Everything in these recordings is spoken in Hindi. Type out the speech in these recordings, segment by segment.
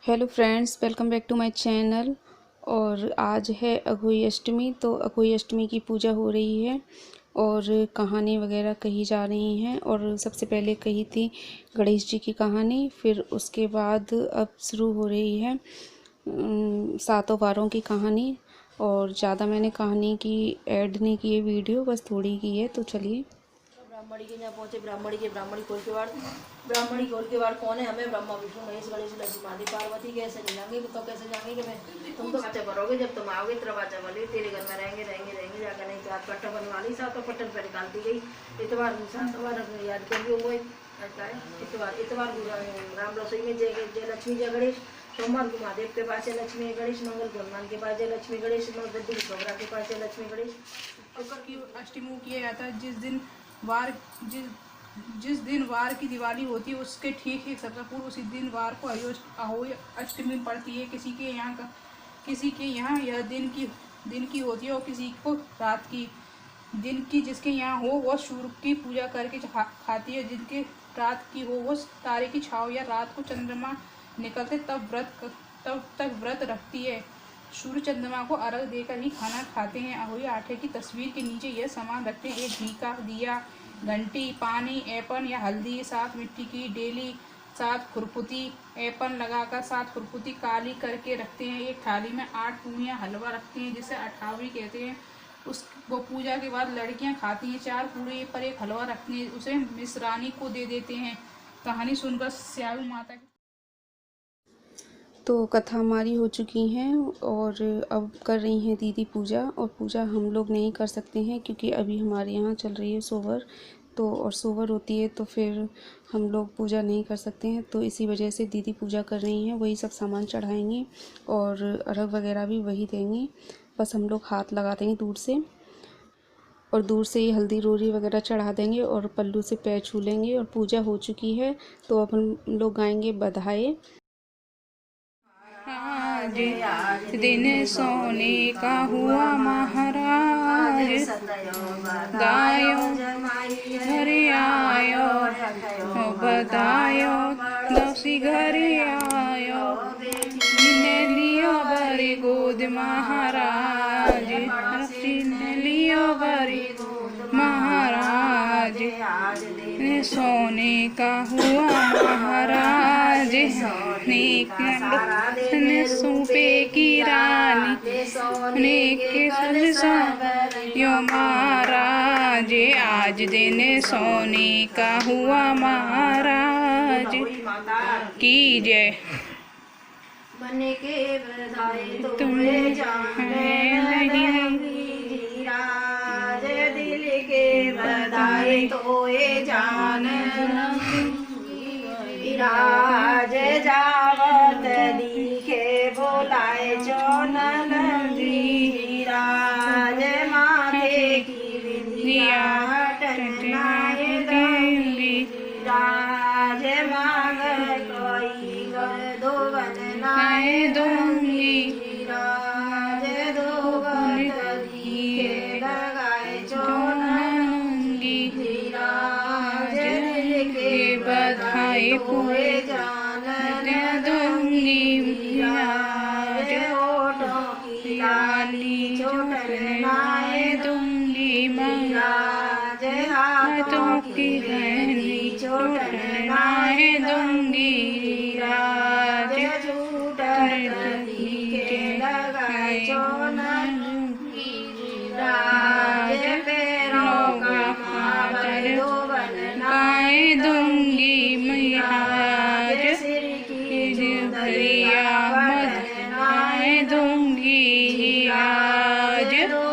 Hello friends, welcome back to my channel. और आज है अघोई अष्टमी। तो अघोई अष्टमी की पूजा हो रही है और कहानी वगैरह कही जा रही हैं। और सबसे पहले कही थी गणेश जी की कहानी, फिर उसके बाद अब शुरू हो रही है सातों वारों की कहानी। और ज़्यादा मैंने कहानी की ऐड नहीं की है, वीडियो बस थोड़ी की है। तो चलिए। ब्राह्मणी के यहाँ पहुंचे। ब्राह्मणी खोल के बाद कौन है? हमें ब्रह्मा विष्णु महेश गणेश लक्ष्मी माता पार्वती। कैसे नहीं जाएंगे? तो कैसे जाएंगे कि मैं तुम तो बाचा भरोगे। जब तुम आओगे तेरा बाचा भले तेरे घर में रहेंगे जाकर नहीं। तो आज पट्टा बनवा ली, सातों पट्टन पर निकालती गई। इतवार याद करिए वो इतवार राम रसोई में जय लक्ष्मी जय गणेश। सोमवार को महादेव के पास है लक्ष्मी गणेश। मंगल को हनुमान के पास है लक्ष्मी गणेश। बुद्ध के पास है लक्ष्मी गणेश। की अष्टमी किया जाता है जिस दिन वार की दिवाली होती है उसके ठीक 1 सप्ताह पूर्व उसी दिन वार को अहोई अष्टमी पड़ती है। किसी के यहाँ यह दिन की होती है और किसी को रात की। दिन की जिसके यहाँ हो वह सूर्य की पूजा करके खाती है। जिनके रात की हो वो तारे की छाव या रात को चंद्रमा निकलते तब तक व्रत रखती है। सूर्य चंद्रमा को अर्घ देकर ही खाना खाते हैं। अहोई आटे की तस्वीर के नीचे यह सामान रखते हैं: एक घी का दिया, घंटी, पानी, एपन या हल्दी, 7 मिट्टी की डेली, 7 खुरपुती। एपन लगाकर 7 खुरपुती काली करके रखते हैं। एक थाली में 8 पूड़ियाँ हलवा रखते हैं जिसे अठावरी कहते हैं। वो पूजा के बाद लड़कियां खाती हैं। 4 पूड़े पर एक हलवा रखते हैं, उसे मिश्रानी को दे देते हैं। कहानी सुनकर स्याऊ माता की तो कथा हमारी हो चुकी हैं और अब कर रही हैं दीदी पूजा। और पूजा हम लोग नहीं कर सकते हैं क्योंकि अभी हमारे यहाँ चल रही है सोवर। तो और सोवर होती है तो फिर हम लोग पूजा नहीं कर सकते हैं। तो इसी वजह से दीदी पूजा कर रही हैं, वही सब सामान चढ़ाएंगी और अर्घ वगैरह भी वही देंगी। बस हम लोग हाथ लगा देंगे दूर से और दूर से ही हल्दी रोरी वगैरह चढ़ा देंगे और पल्लू से पैर छू लेंगे और पूजा हो चुकी है। तो अब हम लोग गाएंगे बधाई। आज दिन सोने का हुआ महाराज, गायो घर आयो बतायो लौसी घर आयो, ने लियो बड़ी गोद महाराज, ने लियो बड़ी महाराज। ने सोने का हुआ महाराज, ने सूपे की रानी, ने के यो महाराज। आज दिन सोने का हुआ महाराज की जय। बने के बधाई तुम्हें जाने राज, दिल के बधाई तोए जान राज। जावत दिखे बोलाए चौनन राज, माथे की विधिया हटनाए दूंगी राज। मांग कोई वर दो बनाए दूंगी राज। दो दिखे लगाए चौनंगी राज, के बधाई पूरे जान दूंगी राज। ओठों की लाली चोटनाए दूंगी राज, हाथों की मेहंदी चोटनाए दूंगी राज। झूठत दिखे लगाए चौनंगी राज, पैरों का मावर दो बनाए दूंगी महाराज। सिर की धरिया मदनाए दूंगी राज। दो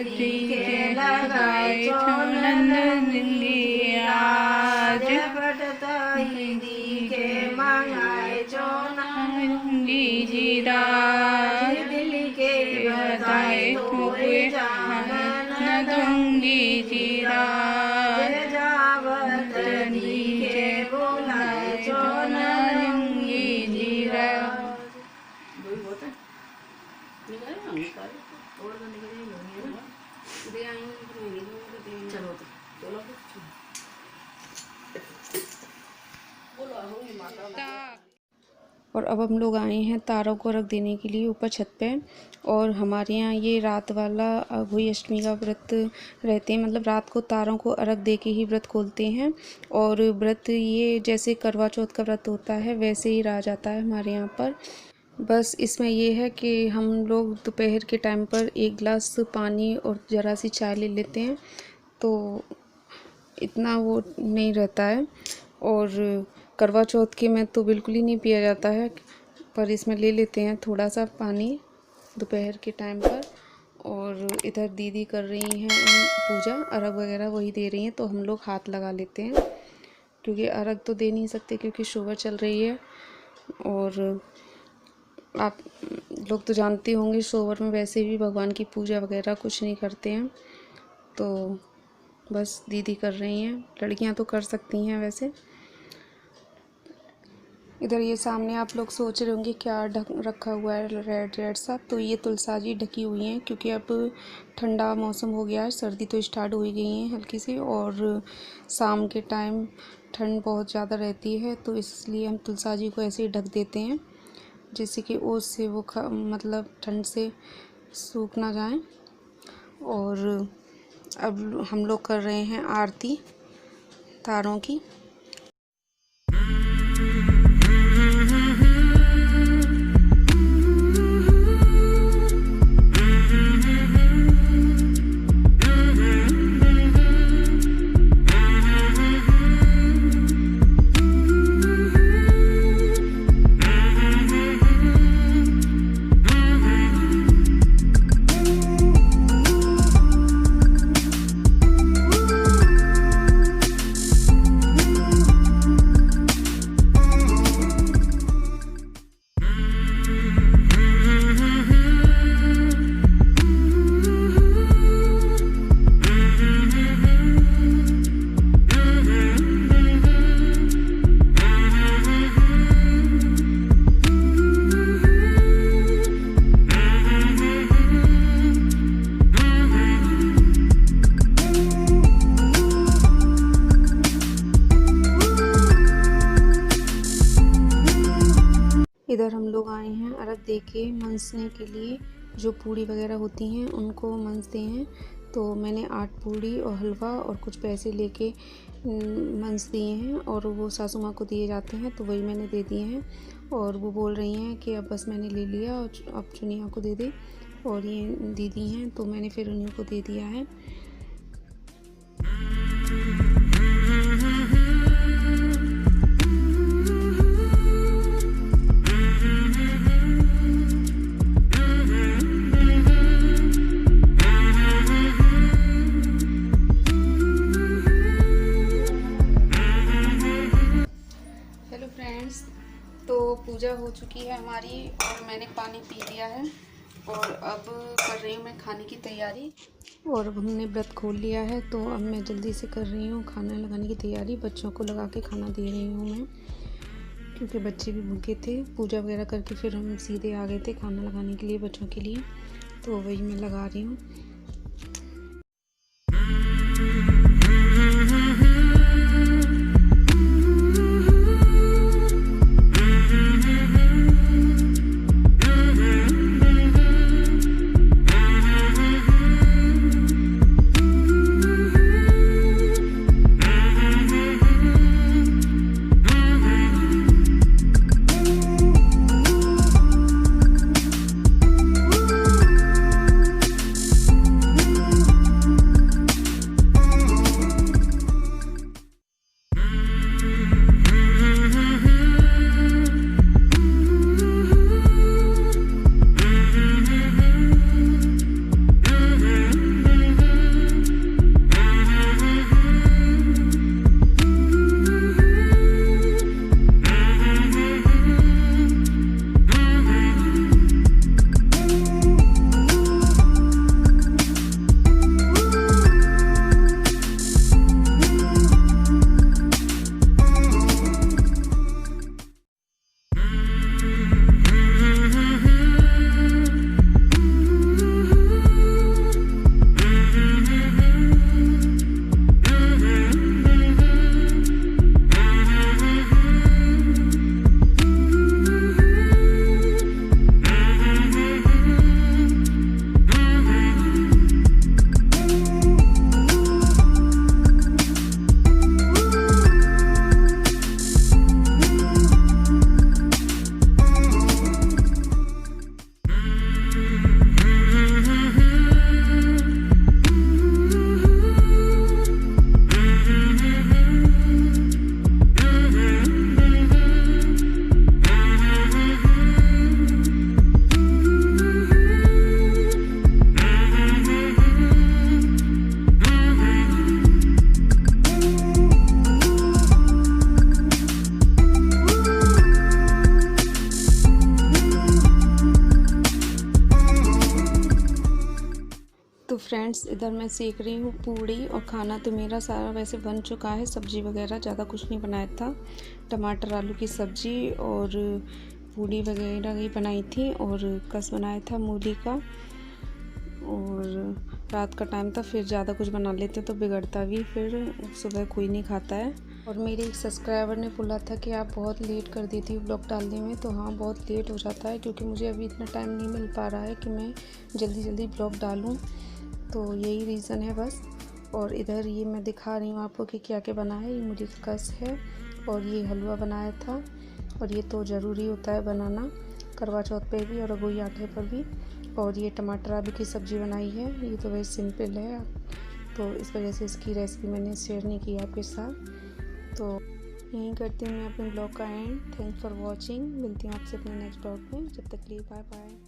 दिखे लगाए चौनंद दूंगी राज। पटता ही दिखे मंगाए चौनंद दूंगी राज। दिल के बधाई तोए जान दूंगी राज। जावत दिखे बोलाए चौनंद दूंगी राज। चलो बोलो माता। और अब हम लोग आए हैं तारों को रख देने के लिए ऊपर छत पे। और हमारे यहाँ ये रात वाला अघोई अष्टमी का व्रत रहते हैं, मतलब रात को तारों को अर्घ दे के ही व्रत खोलते हैं। और व्रत ये जैसे करवा चौथ का व्रत होता है वैसे ही रह जाता है हमारे यहाँ पर। बस इसमें ये है कि हम लोग दोपहर के टाइम पर 1 गिलास पानी और ज़रा सी चाय ले लेते हैं, तो इतना वो नहीं रहता है। और करवा चौथ के में तो बिल्कुल ही नहीं पिया जाता है, पर इसमें ले लेते हैं थोड़ा सा पानी दोपहर के टाइम पर। और इधर दीदी कर रही हैं पूजा, अर्घ वगैरह वही दे रही हैं, तो हम लोग हाथ लगा लेते हैं क्योंकि अर्घ तो दे नहीं सकते क्योंकि शोभा चल रही है। और आप लोग तो जानते होंगे सोवर में वैसे भी भगवान की पूजा वगैरह कुछ नहीं करते हैं, तो बस दीदी कर रही हैं। लड़कियां तो कर सकती हैं वैसे। इधर ये सामने आप लोग सोच रहे होंगे क्या ढक रखा हुआ है रेड रेड सा, तो ये तुलसाजी ढकी हुई हैं क्योंकि अब ठंडा मौसम हो गया है, सर्दी तो स्टार्ट हो ही गई है हल्की सी, और शाम के टाइम ठंड बहुत ज़्यादा रहती है, तो इसलिए हम तुलसाजी को ऐसे ही ढक देते हैं जिससे कि ओस से वो मतलब ठंड से सूख ना जाए। और अब हम लोग कर रहे हैं आरती तारों की। इधर हम लोग आए हैं अर्घ दे के मनसने के लिए। जो पूड़ी वगैरह होती हैं उनको मनसते हैं, तो मैंने 8 पूड़ी और हलवा और कुछ पैसे लेके मंस दिए हैं और वो सासू माँ को दिए जाते हैं, तो वही मैंने दे दिए हैं। और वो बोल रही हैं कि अब बस मैंने ले लिया और अब चुनिया को दे दे, और ये दीदी हैं तो मैंने फिर उन्हीं को दे दिया है। तो पूजा हो चुकी है हमारी और मैंने पानी पी लिया है और अब कर रही हूँ मैं खाने की तैयारी। और अब हमने व्रत खोल लिया है तो अब मैं जल्दी से कर रही हूँ खाना लगाने की तैयारी। बच्चों को लगा के खाना दे रही हूँ मैं, क्योंकि बच्चे भी भूखे थे। पूजा वगैरह करके फिर हम सीधे आ गए थे खाना लगाने के लिए बच्चों के लिए, तो वही मैं लगा रही हूँ। फ्रेंड्स, इधर मैं सेक रही हूँ पूड़ी और खाना तो मेरा सारा वैसे बन चुका है। सब्ज़ी वगैरह ज़्यादा कुछ नहीं बनाया था, टमाटर आलू की सब्ज़ी और पूड़ी वगैरह ही बनाई थी और कस बनाया था मूली का। और रात का टाइम था, फिर ज़्यादा कुछ बना लेते तो बिगड़ता भी, फिर सुबह कोई नहीं खाता है। और मेरे एक सब्सक्राइबर ने बोला था कि आप बहुत लेट कर देती हो ब्लॉग डालने में, तो हाँ बहुत लेट हो जाता है क्योंकि मुझे अभी इतना टाइम नहीं मिल पा रहा है कि मैं जल्दी जल्दी ब्लॉग डालूँ, तो यही रीज़न है बस। और इधर ये मैं दिखा रही हूँ आपको कि क्या क्या बना है। ये मूली का कस है और ये हलवा बनाया था, और ये तो ज़रूरी होता है बनाना करवा चौथ पे भी और अगोई आटे पर भी। और ये टमाटर आलू की सब्ज़ी बनाई है, ये तो वैसे सिंपल है, तो इस वजह से इसकी रेसिपी मैंने शेयर नहीं की आपके साथ। तो यहीं करती हूँ मैं अपने ब्लॉग का एंड। Thanks for watching. मिलती हूँ आपसे अपने नेक्स्ट ब्लॉग में, जब तक के लिए बाय बाय।